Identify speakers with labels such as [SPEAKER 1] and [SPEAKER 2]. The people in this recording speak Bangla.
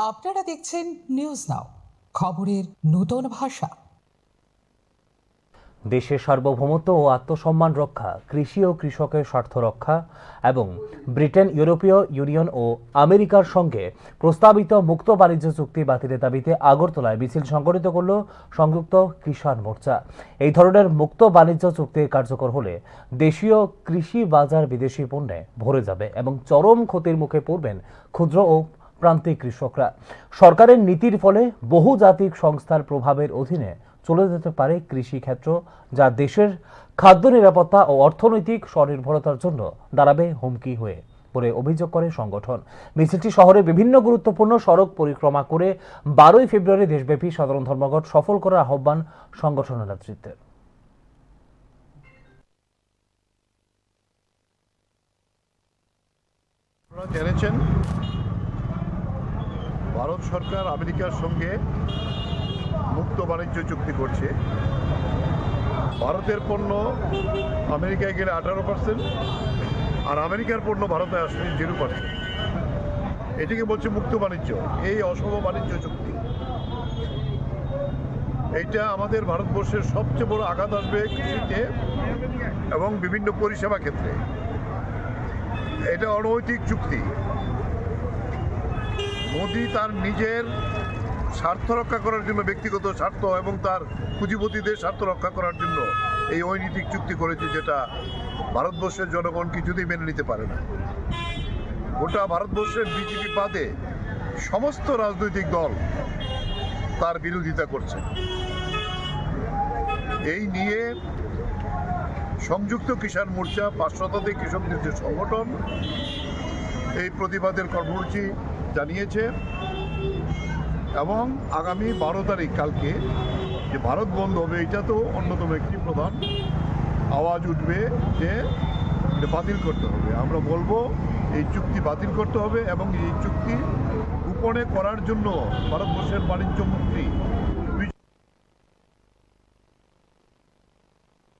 [SPEAKER 1] আপনারা দেখছেন নিউজ নাও, খবরের নতুন ভাষা।
[SPEAKER 2] দেশের সার্বভৌমত্ব ও আত্মসম্মান রক্ষা, কৃষি ও কৃষকের স্বার্থ রক্ষা এবং ব্রিটেন, ইউরোপীয় ইউনিয়ন ও আমেরিকার সঙ্গে প্রস্তাবিত মুক্ত বাণিজ্য চুক্তি বাতিলের দাবিতে আগরতলায় মিছিল সংগঠিত করল সংযুক্ত কিষাণ মোর্চা। এই ধরনের মুক্ত বাণিজ্য চুক্তি কার্যকর হলে দেশীয় কৃষি বাজার বিদেশি পণ্যে ভরে যাবে এবং চরম ক্ষতির মুখে পড়বেন ক্ষুদ্র ও প্রান্তিক কৃষকরা। সরকারের নীতির ফলে বহুজাতিক সংস্থার প্রভাবের অধীনে চলে যেতে পারে কৃষি ক্ষেত্র, যা দেশের খাদ্য নিরাপত্তা ও অর্থনৈতিক স্বনির্ভরতার জন্য দাঁড়াবে হুমকি হয়ে বলে অভিযোগ করে সংগঠন। মিছিলটি শহরের বিভিন্ন গুরুত্বপূর্ণ সড়ক পরিক্রমা করে 12ই ফেব্রুয়ারি দেশব্যাপী সাধারণ ধর্মঘট সফল করার আহ্বান সংগঠনের নেতৃত্বের।
[SPEAKER 3] জেনেছেন, ভারত সরকার আমেরিকার সঙ্গে মুক্ত বাণিজ্য চুক্তি করছে। ভারতের পণ্য আমেরিকায় গেলে 18%, আর আমেরিকার পণ্য ভারতে আসলে 0%। এটিকে বলছে মুক্ত বাণিজ্য। এই অসম বাণিজ্য চুক্তি, এইটা আমাদের ভারতবর্ষের সবচেয়ে বড় আঘাত আসবে কৃষিতে এবং বিভিন্ন পরিষেবা ক্ষেত্রে। এটা অনৈতিক চুক্তি। মোদি তার নিজের স্বার্থ রক্ষা করার জন্য, ব্যক্তিগত স্বার্থ এবং তার পুঁজিপতিদের স্বার্থ রক্ষা করার জন্য এই অনৈতিক চুক্তি করেছে, যেটা ভারতবর্ষের জনগণ কিছুতেই মেনে নিতে পারে না। গোটা ভারতবর্ষের বিজেপি বাদে সমস্ত রাজনৈতিক দল তার বিরোধিতা করছে। এই নিয়ে সংযুক্ত কিষাণ মোর্চা 5 শতাধিক কৃষকদের যে সংগঠন এই প্রতিবাদের কর্মসূচি জানিয়েছে এবং আগামী 12 তারিখ কালকে যে ভারত বন্ধ হবে, এটা তো অন্যতম একটি প্রধান আওয়াজ উঠবে যে এটা বাতিল করতে হবে। আমরা বলবো এই চুক্তি বাতিল করতে হবে এবং এই চুক্তি গোপনে করার জন্য ভারতবর্ষের বাণিজ্য মন্ত্রী